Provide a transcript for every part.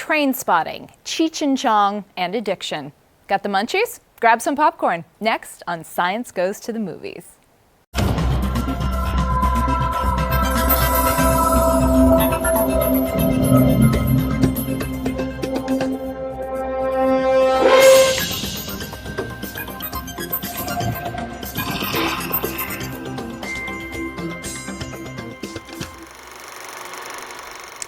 Trainspotting, Cheech Chong, and addiction. Got the munchies? Grab some popcorn. Next on Science Goes to the Movies.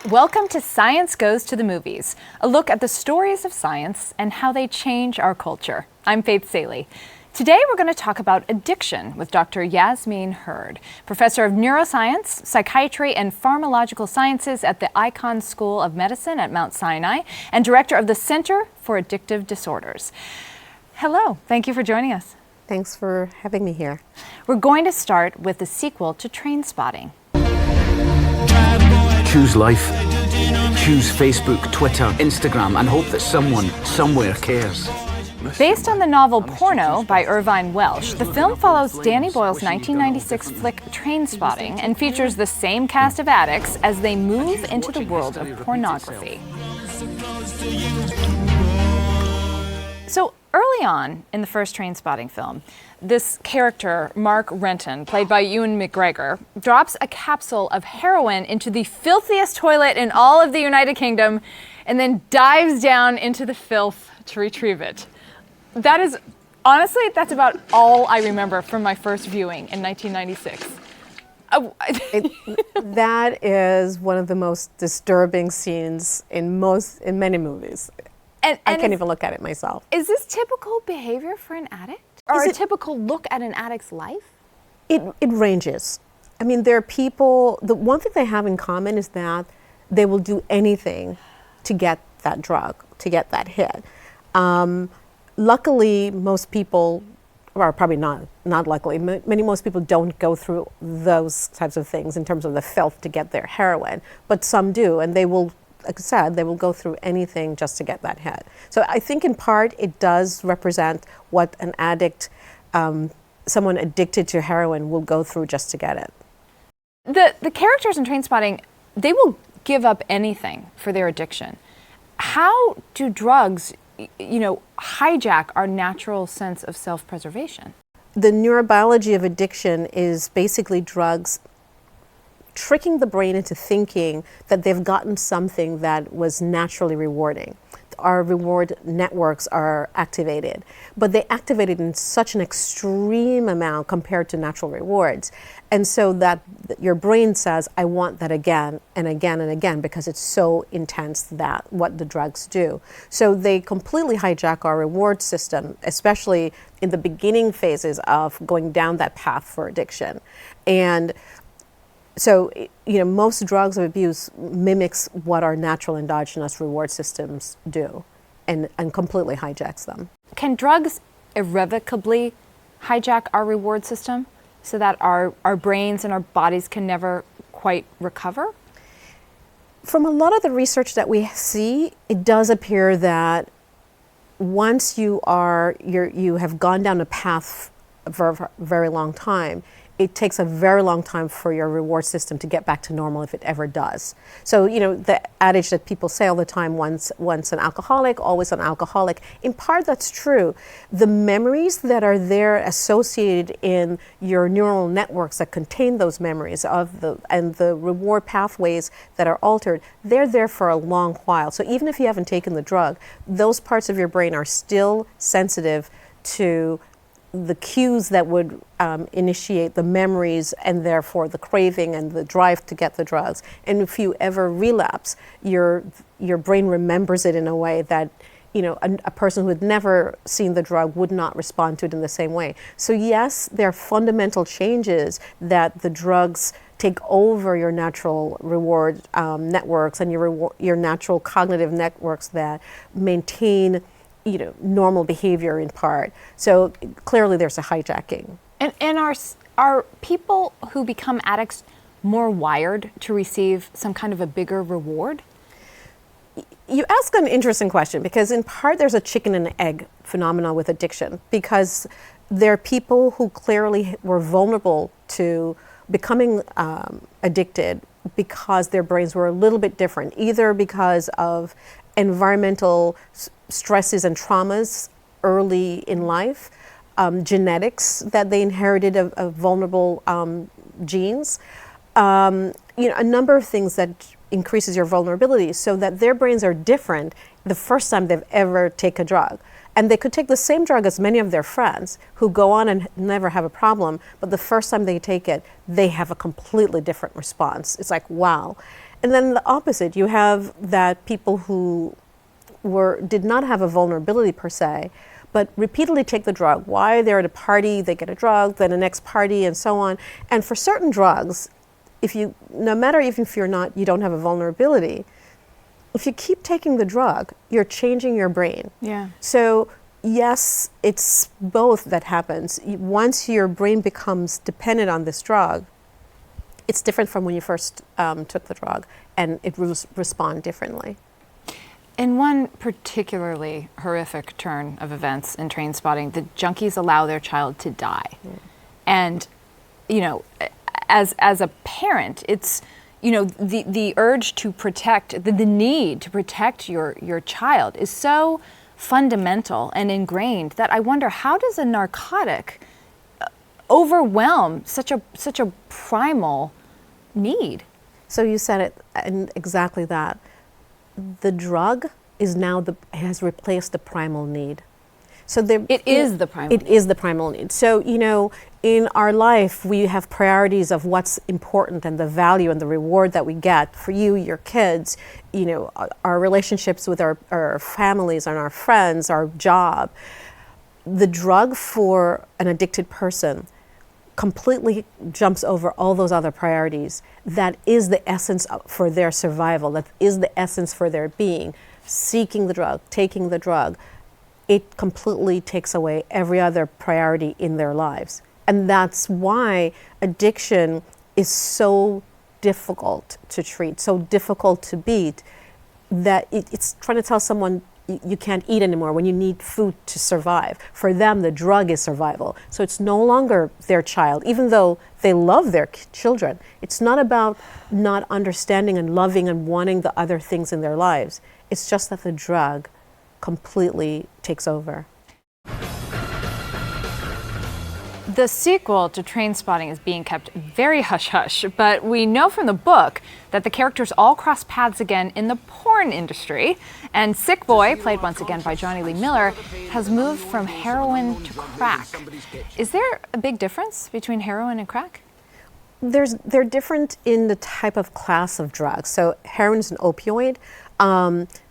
Welcome to Science Goes to the Movies, a look at the stories of science and how they change our culture. I'm Faith Saley. Today we're going to talk about addiction with Dr. Yasmin Hurd, professor of neuroscience, psychiatry, and pharmacological sciences at the Icahn School of Medicine at Mount Sinai, and director of the Center for Addictive Disorders. Hello, thank you for joining us. Thanks for having me here. We're going to start with the sequel to Trainspotting. Choose life. Choose Facebook, Twitter, Instagram, and hope that someone, somewhere cares. Based on the novel Porno by Irvine Welsh, the film follows Danny Boyle's 1996 flick Trainspotting and features the same cast of addicts as they move into the world of pornography. So early on in the first Trainspotting film, this character, Mark Renton, played by Ewan McGregor, drops a capsule of heroin into the filthiest toilet in all of the United Kingdom and then dives down into the filth to retrieve it. That is, honestly, that's about all I remember from my first viewing in 1996. That is one of the most disturbing scenes in many movies. And I can't even look at it myself. Is this typical behavior for an addict? Or a typical look at an addict's life? It ranges. I mean, there are people, the one thing they have in common is that they will do anything to get that drug, to get that hit. Luckily, most people, or probably not luckily, most people don't go through those types of things in terms of the filth to get their heroin, but some do, and they will, like I said, they will go through anything just to get that hit. So I think in part it does represent what an addict, someone addicted to heroin will go through just to get it. The characters in Trainspotting, they will give up anything for their addiction. How do drugs, hijack our natural sense of self-preservation? The neurobiology of addiction is basically drugs tricking the brain into thinking that they've gotten something that was naturally rewarding. Our reward networks are activated, but they activate it in such an extreme amount compared to natural rewards. And so that your brain says, I want that again and again and again because it's so intense that what the drugs do. So they completely hijack our reward system, especially in the beginning phases of going down that path for addiction. And so, most drugs of abuse mimics what our natural endogenous reward systems do and completely hijacks them. Can drugs irrevocably hijack our reward system so that our brains and our bodies can never quite recover? From a lot of the research that we see, it does appear that once you have gone down a path for a very long time, it takes a very long time for your reward system to get back to normal if it ever does. So, the adage that people say all the time, once an alcoholic, always an alcoholic, in part that's true. The memories that are there associated in your neural networks that contain those memories and the reward pathways that are altered, they're there for a long while. So even if you haven't taken the drug, those parts of your brain are still sensitive to the cues that would initiate the memories and therefore the craving and the drive to get the drugs. And if you ever relapse, your brain remembers it in a way that a person who had never seen the drug would not respond to it in the same way. So yes, there are fundamental changes that the drugs take over your natural reward networks and your natural cognitive networks that maintain normal behavior in part. So clearly there's a hijacking. And are people who become addicts more wired to receive some kind of a bigger reward? You ask an interesting question because in part there's a chicken and egg phenomenon with addiction because there are people who clearly were vulnerable to becoming addicted because their brains were a little bit different, either because of environmental stresses and traumas early in life, genetics that they inherited of vulnerable genes, a number of things that increases your vulnerability, so that their brains are different the first time they've ever taken a drug. And they could take the same drug as many of their friends who go on and never have a problem, but the first time they take it, they have a completely different response. It's like, wow. And then the opposite, you have that people who did not have a vulnerability per se, but repeatedly take the drug. Why? They're at a party, they get a drug, then the next party, and so on. And for certain drugs, no matter even if you don't have a vulnerability, if you keep taking the drug, you're changing your brain. Yeah. So yes, it's both that happens. Once your brain becomes dependent on this drug, it's different from when you first took the drug, and it will respond differently. In one particularly horrific turn of events in Trainspotting, the junkies allow their child to die. And, as a parent, it's, the urge to protect, the need to protect your child is so fundamental and ingrained that I wonder, how does a narcotic overwhelm such a primal need? So you said it, and exactly that. The drug has replaced the primal need. So it is the primal need. It is the primal need. So, in our life, we have priorities of what's important and the value and the reward that we get for you, your kids, our relationships with our families and our friends, our job. The drug for an addicted person completely jumps over all those other priorities. That is the essence for their survival. That is the essence for their being. Seeking the drug, taking the drug, it completely takes away every other priority in their lives. And that's why addiction is so difficult to treat, so difficult to beat, that it's trying to tell someone you can't eat anymore when you need food to survive. For them, the drug is survival. So it's no longer their child, even though they love their children. It's not about not understanding and loving and wanting the other things in their lives. It's just that the drug completely takes over. The sequel to Trainspotting is being kept very hush-hush, but we know from the book that the characters all cross paths again in the porn industry. And Sick Boy, played once again by Johnny Lee Miller, has moved from heroin to crack. Is there a big difference between heroin and crack? They're different in the type of class of drugs. So heroin is an opioid.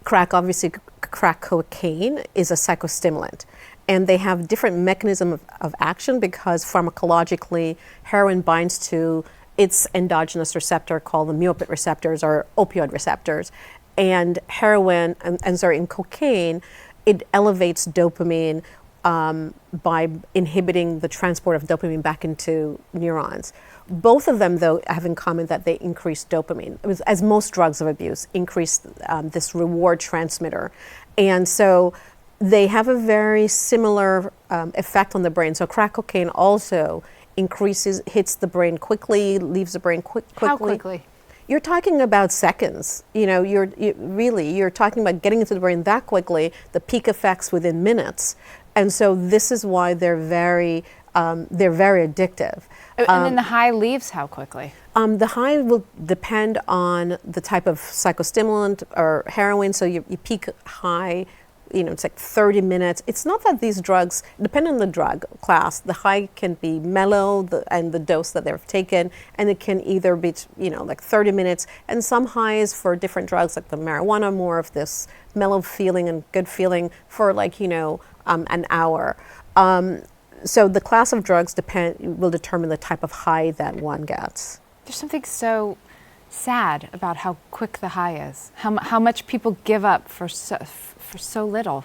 Crack, obviously, crack cocaine is a psychostimulant. And they have different mechanism of action because pharmacologically, heroin binds to its endogenous receptor called the mu receptors or opioid receptors. And heroin, in cocaine, it elevates dopamine by inhibiting the transport of dopamine back into neurons. Both of them, though, have in common that they increase dopamine. It was, as most drugs of abuse, increase this reward transmitter. And so they have a very similar effect on the brain. So crack cocaine also hits the brain quickly, leaves the brain quickly. How quickly? You're talking about seconds. You're talking about getting into the brain that quickly, the peak effects within minutes. And so this is why they're very addictive. And then the high leaves how quickly? The high will depend on the type of psychostimulant or heroin. So you peak high, it's like 30 minutes. It's not that these drugs, depending on the drug class, the high can be mellow and the dose that they've taken, and it can either be, like 30 minutes, and some highs for different drugs like the marijuana, more of this mellow feeling and good feeling for an hour. So the class of drugs will determine the type of high that one gets. There's something so sad about how quick the high is, how much people give up for so little.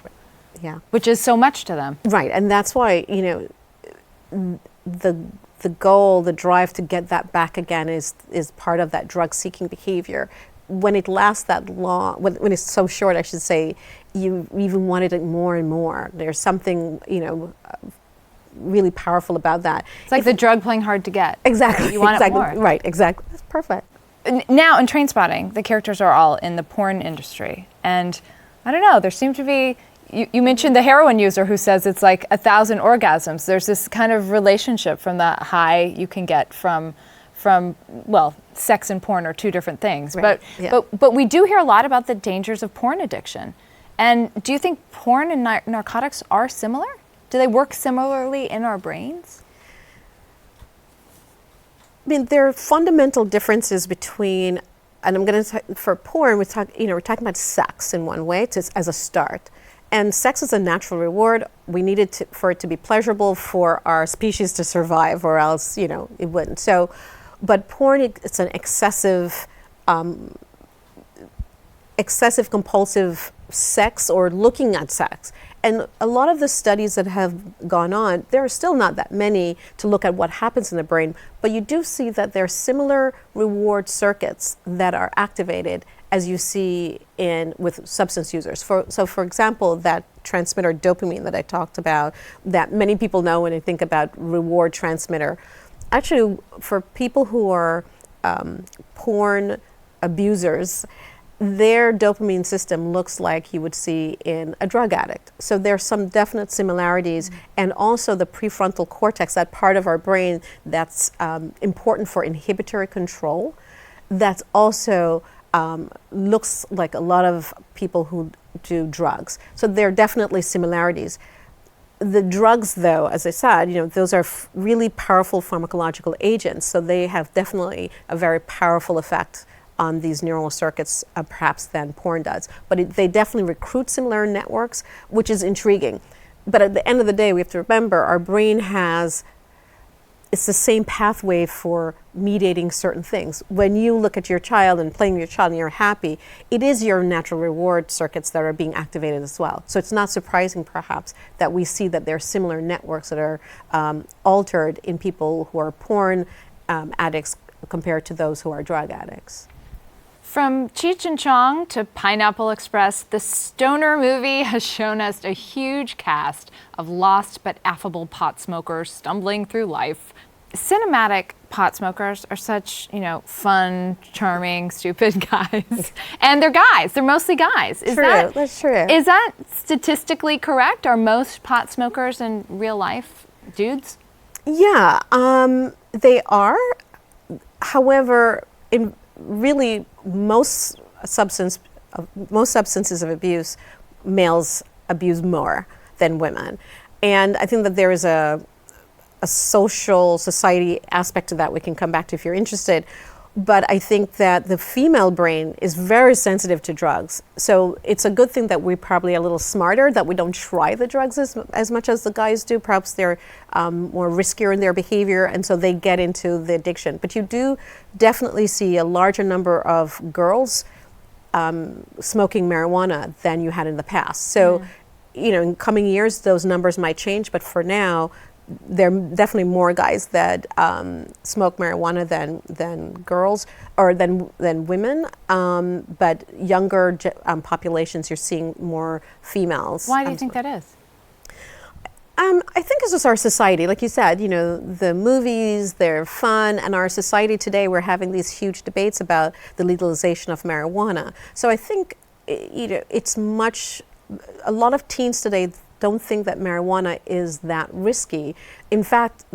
Yeah. Which is so much to them. Right, and that's why, the goal, the drive to get that back again is part of that drug-seeking behavior. When it lasts that long, when it's so short, I should say, you even wanted it more and more. There's something, really powerful about that. It's like the drug playing hard to get. Exactly. You want it more. Right, exactly. That's perfect. Now in Trainspotting, the characters are all in the porn industry. And I don't know. There seem to be, you mentioned the heroin user who says it's like 1,000 orgasms. There's this kind of relationship from the high you can get from well, sex and porn are two different things. Right. But we do hear a lot about the dangers of porn addiction. And do you think porn and narcotics are similar? Do they work similarly in our brains? I mean, there are fundamental differences between, and I'm going to for porn, we're talking about sex in one way as a start, and sex is a natural reward. We need it for it to be pleasurable for our species to survive, or else it wouldn't. So, but porn, it's an excessive compulsive sex or looking at sex. And a lot of the studies that have gone on, there are still not that many to look at what happens in the brain, but you do see that there are similar reward circuits that are activated as you see with substance users. So for example, that transmitter dopamine that I talked about, that many people know when they think about reward transmitter. Actually, for people who are porn abusers, their dopamine system looks like you would see in a drug addict. So there's some definite similarities, and also the prefrontal cortex, that part of our brain that's important for inhibitory control, that's also looks like a lot of people who do drugs. So there are definitely similarities. The drugs, though, as I said, those are really powerful pharmacological agents, so they have definitely a very powerful effect on these neural circuits, perhaps than porn does. But they definitely recruit similar networks, which is intriguing. But at the end of the day, we have to remember our brain it's the same pathway for mediating certain things. When you look at your child and playing with your child and you're happy, it is your natural reward circuits that are being activated as well. So it's not surprising, perhaps, that we see that there are similar networks that are altered in people who are porn addicts compared to those who are drug addicts. From Cheech Chong to Pineapple Express, the stoner movie has shown us a huge cast of lost but affable pot smokers stumbling through life. Cinematic pot smokers are such, fun, charming, stupid guys. And they're guys. They're mostly guys. That's true. Is that statistically correct? Are most pot smokers in real life dudes? Yeah, they are. However, in really most substances of abuse, males abuse more than women. And I think that there is a social society aspect to that we can come back to if you're interested. But I think that the female brain is very sensitive to drugs. So it's a good thing that we're probably a little smarter, that we don't try the drugs as much as the guys do. Perhaps they're more riskier in their behavior, and so they get into the addiction. But you do definitely see a larger number of girls smoking marijuana than you had in the past. So, in coming years, those numbers might change, but for now, there are definitely more guys that smoke marijuana than girls or than women, but younger populations, you're seeing more females. Why do you think that is? I think it's just our society. Like you said, the movies, they're fun, and our society today, we're having these huge debates about the legalization of marijuana. So I think it's a lot of teens today don't think that marijuana is that risky. In fact,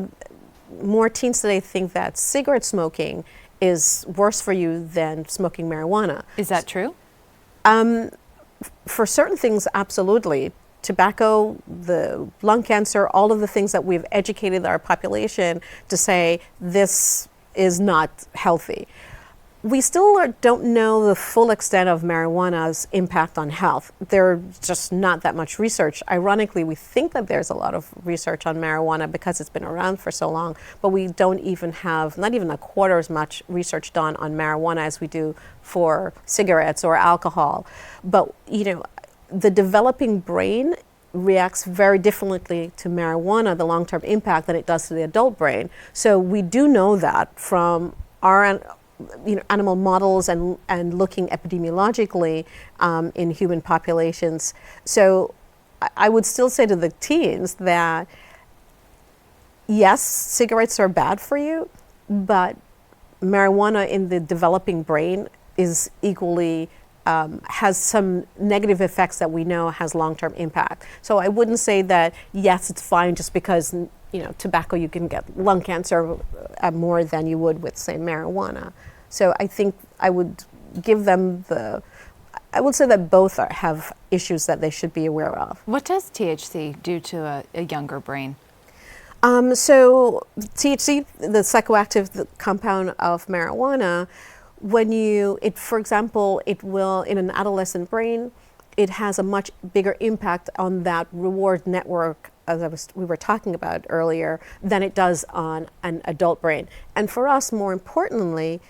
more teens today think that cigarette smoking is worse for you than smoking marijuana. Is that true? For certain things, absolutely. Tobacco, the lung cancer, all of the things that we've educated our population to say this is not healthy. We still don't know the full extent of marijuana's impact on health. There's just not that much research. Ironically, we think that there's a lot of research on marijuana because it's been around for so long, but we don't even have, not even a quarter as much research done on marijuana as we do for cigarettes or alcohol. But, the developing brain reacts very differently to marijuana, the long-term impact, than it does to the adult brain. So we do know that from our animal models and looking epidemiologically in human populations. So I would still say to the teens that yes, cigarettes are bad for you, but marijuana in the developing brain is equally has some negative effects that we know has long-term impact. So I wouldn't say that, yes, it's fine just because, tobacco, you can get lung cancer more than you would with, say, marijuana. So I think I would give them I would say that both have issues that they should be aware of. What does THC do to a younger brain? So THC, the psychoactive compound of marijuana, for example, it will, in an adolescent brain, it has a much bigger impact on that reward network, as we were talking about earlier, than it does on an adult brain. And for us, more importantly,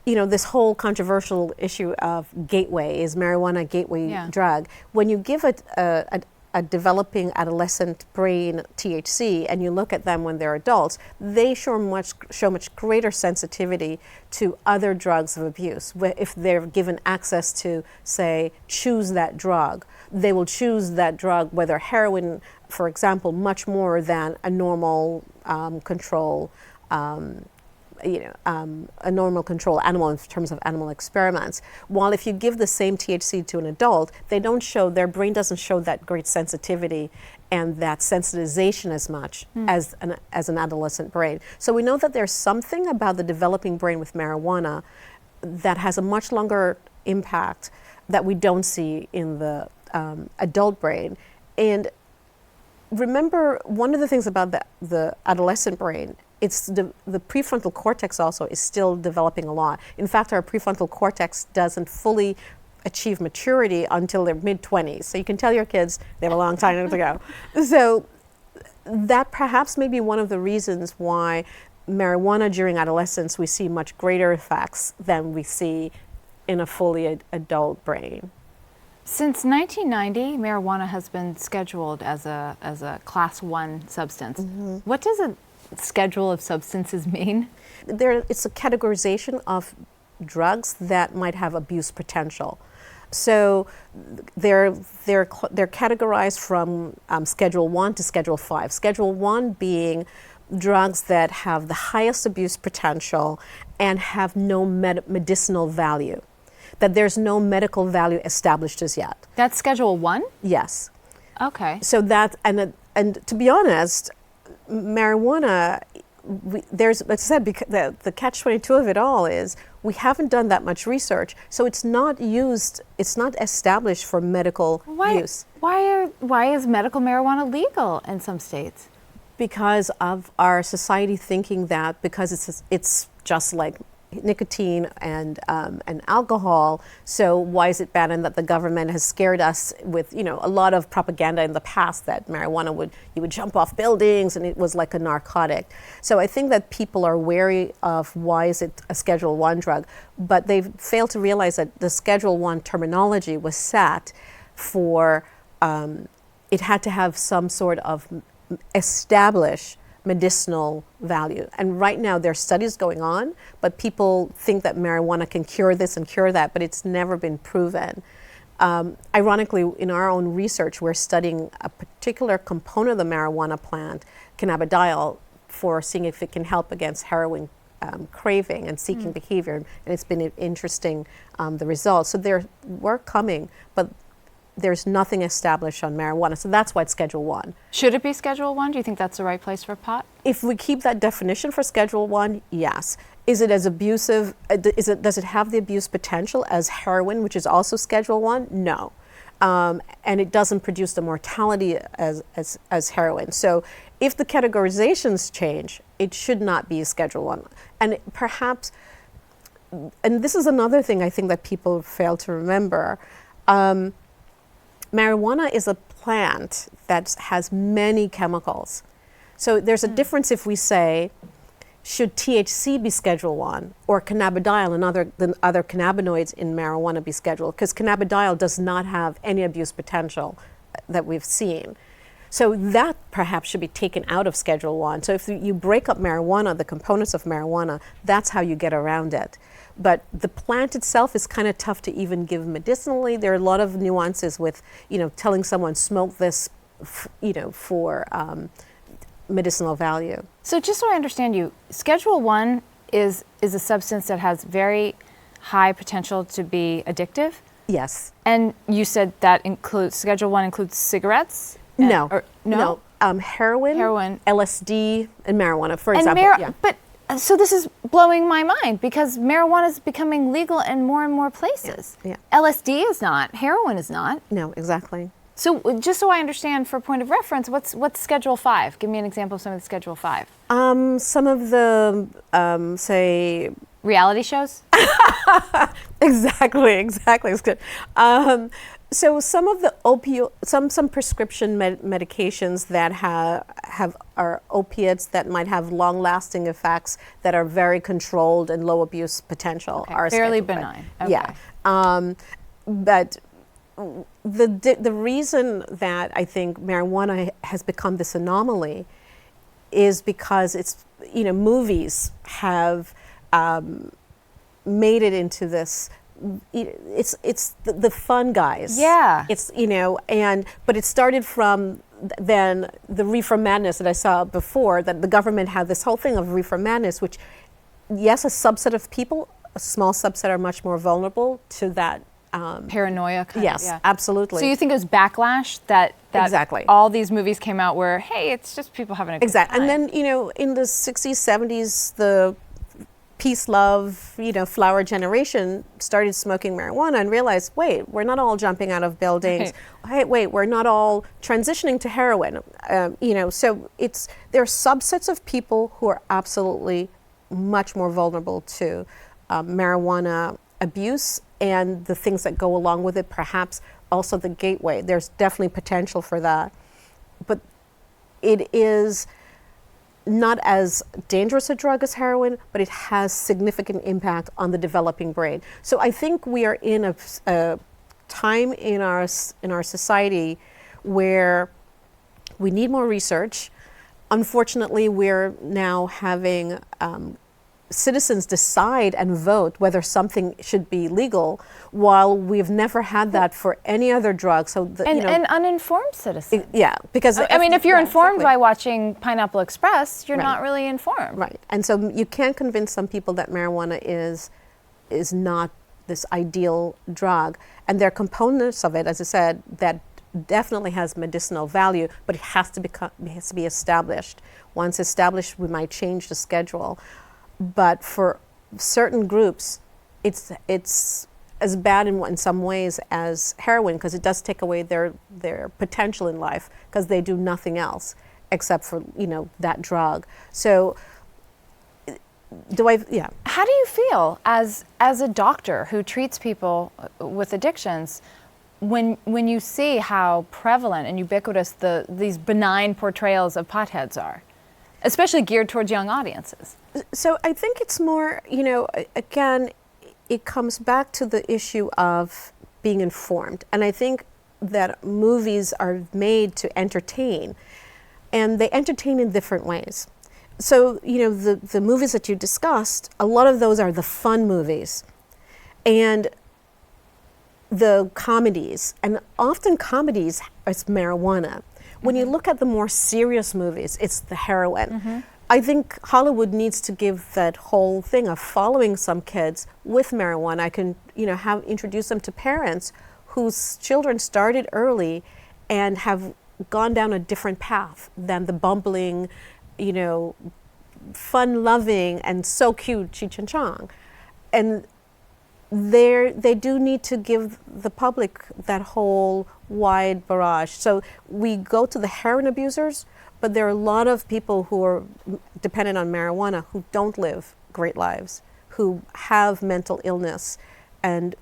this whole controversial issue of gateway, is marijuana a gateway drug? When you give a developing adolescent brain THC and you look at them when they're adults, they show much greater sensitivity to other drugs of abuse. If they're given access to, say, choose that drug, they will choose that drug, whether heroin, for example, much more than a normal control a normal control animal in terms of animal experiments. While if you give the same THC to an adult, their brain doesn't show that great sensitivity and that sensitization as much as an adolescent brain. So we know that there's something about the developing brain with marijuana that has a much longer impact that we don't see in the adult brain. And remember, one of the things about the adolescent brain, it's the prefrontal cortex also is still developing a lot. In fact, our prefrontal cortex doesn't fully achieve maturity until their mid-20s. So you can tell your kids they have a long time to go. So that perhaps may be one of the reasons why marijuana during adolescence, we see much greater effects than we see in a fully adult brain. Since 1990, marijuana has been scheduled as a class 1 substance. Mm-hmm. What does a schedule of substances mean? It's a categorization of drugs that might have abuse potential. So they're categorized from Schedule 1 to Schedule 5. Schedule 1 being drugs that have the highest abuse potential and have no medicinal value, that there's no medical value established as yet. That's Schedule 1? Yes. Okay. So that, and to be honest, marijuana, there's, like I said, the catch-22 of it all is we haven't done that much research, so it's not established for medical use. Why is medical marijuana legal in some states? Because of our society thinking that because it's just like nicotine and alcohol, so why is it banned? And that the government has scared us with a lot of propaganda in the past that marijuana you would jump off buildings and it was like a narcotic. So I think that people are wary of why is it a Schedule 1 drug, but they've failed to realize that the Schedule 1 terminology was set for it had to have some sort of established medicinal value. And right now there are studies going on, but people think that marijuana can cure this and cure that, but it's never been proven. Ironically, in our own research, we're studying a particular component of the marijuana plant, cannabidiol, for seeing if it can help against heroin craving and seeking behavior. And it's been interesting, the results. So they're coming, but there's nothing established on marijuana. So that's why it's Schedule 1. Should it be Schedule 1? Do you think that's the right place for pot? If we keep that definition for Schedule 1, yes. Is it as abusive? Does it have the abuse potential as heroin, which is also Schedule 1? No. And it doesn't produce the mortality as heroin. So if the categorizations change, it should not be Schedule 1. And perhaps, and this is another thing I think that people fail to remember, marijuana is a plant that has many chemicals. So there's a difference if we say, should THC be Schedule 1 or cannabidiol and the other cannabinoids in marijuana be scheduled? Because cannabidiol does not have any abuse potential that we've seen. So that perhaps should be taken out of Schedule 1. So if you break up marijuana, the components of marijuana, that's how you get around it. But the plant itself is kind of tough to even give medicinally. There are a lot of nuances with, telling someone smoke this, for medicinal value. So just so I understand you, Schedule 1 is a substance that has very high potential to be addictive? Yes. And you said that includes, Schedule 1 includes cigarettes? No. No? Heroin, LSD, and marijuana, for And example. But so this is blowing my mind because marijuana is becoming legal in more and more places. Yeah. LSD is not. Heroin is not. No, exactly. So just so I understand, for point of reference, what's Schedule 5? Give me an example of some of the Schedule 5. Some of the, say... Reality shows? Exactly. It's good. So some of the some prescription medications that are opiates that might have long-lasting effects that are very controlled and low abuse potential are fairly Schedule 5. benign. Okay. Yeah. But the reason that I think marijuana has become this anomaly is because it's, movies have made it into this. It's the fun guys. Yeah. It's but it started from then the reefer madness that I saw before, that the government had this whole thing of reefer madness, which yes, a subset of people, a small subset, are much more vulnerable to that. Paranoia kind yes, of, yeah. absolutely. So you think it was backlash that exactly. all these movies came out where, hey, it's just people having a good exactly. time. And then, in the 60s, 70s, the peace, love, flower generation started smoking marijuana and realized, wait, we're not all jumping out of buildings. Hey, wait, we're not all transitioning to heroin. So there are subsets of people who are absolutely much more vulnerable to marijuana abuse and the things that go along with it, perhaps also the gateway. There's definitely potential for that. But it is not as dangerous a drug as heroin, but it has significant impact on the developing brain. So I think we are in a time in our society where we need more research. Unfortunately, we're now having citizens decide and vote whether something should be legal, while we've never had that for any other drug. So and uninformed citizens. Because if you're informed by watching Pineapple Express, you're not really informed. Right, and so you can't convince some people that marijuana is not this ideal drug, and there are components of it, as I said, that definitely has medicinal value, but it has to be established. Once established, we might change the schedule. But for certain groups, it's as bad in some ways as heroin, because it does take away their potential in life, because they do nothing else except for that drug. So how do you feel as a doctor who treats people with addictions when you see how prevalent and ubiquitous these benign portrayals of potheads are, especially geared towards young audiences? So I think it's more, again, it comes back to the issue of being informed. And I think that movies are made to entertain, and they entertain in different ways. So, the movies that you discussed, a lot of those are the fun movies and the comedies. And often comedies is marijuana. When you look at the more serious movies, it's the heroin. I think Hollywood needs to give that whole thing of following some kids with marijuana. I can, introduce them to parents whose children started early and have gone down a different path than the bumbling, fun-loving and so cute Cheech Chong. And they do need to give the public that whole wide barrage. So we go to the heroin abusers, but there are a lot of people who are dependent on marijuana who don't live great lives, who have mental illness. And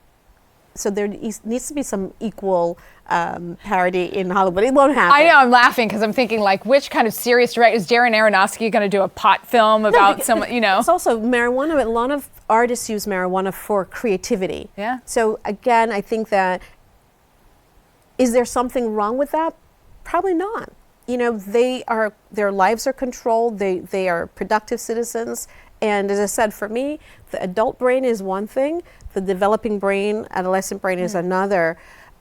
so there needs to be some equal parity in Hollywood. It won't happen. I know, I'm laughing because I'm thinking, which kind of serious director? Is Darren Aronofsky going to do a pot film about someone, It's also marijuana. A lot of artists use marijuana for creativity. Yeah. So again, I think that, is there something wrong with that? Probably not. Their lives are controlled. They are productive citizens. And as I said, for me, the adult brain is one thing. The developing brain, adolescent brain is another.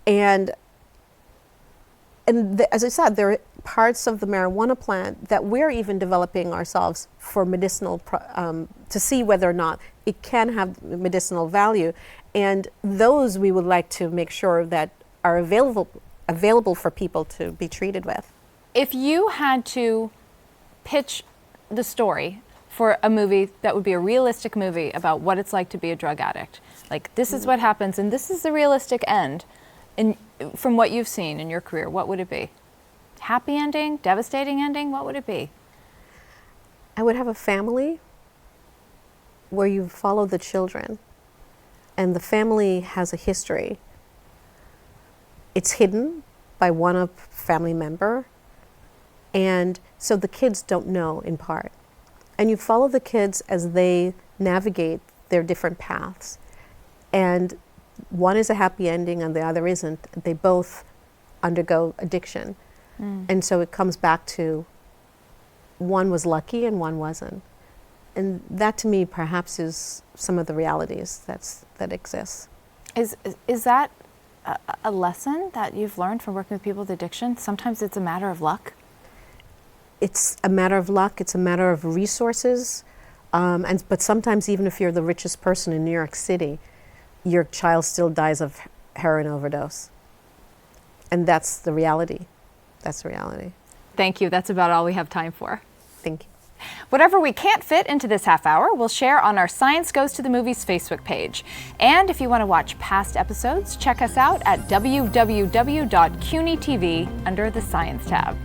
And as I said, there are parts of the marijuana plant that we're even developing ourselves for medicinal, to see whether or not it can have medicinal value. And those we would like to make sure that are available for people to be treated with. If you had to pitch the story for a movie that would be a realistic movie about what it's like to be a drug addict, like this is what happens and this is the realistic end, and from what you've seen in your career, what would it be? Happy ending, devastating ending, what would it be? I would have a family where you follow the children, and the family has a history. It's hidden by one family member, and so the kids don't know in part. And you follow the kids as they navigate their different paths. And one is a happy ending and the other isn't. They both undergo addiction. And so it comes back to one was lucky and one wasn't. And that to me perhaps is some of the realities that exists. Is that a lesson that you've learned from working with people with addiction? Sometimes it's a matter of luck. It's a matter of luck, it's a matter of resources, but sometimes even if you're the richest person in New York City, your child still dies of heroin overdose. And that's the reality. That's the reality. Thank you. That's about all we have time for. Thank you. Whatever we can't fit into this half hour, we'll share on our Science Goes to the Movies Facebook page. And if you want to watch past episodes, check us out at www.cuny.tv under the Science tab.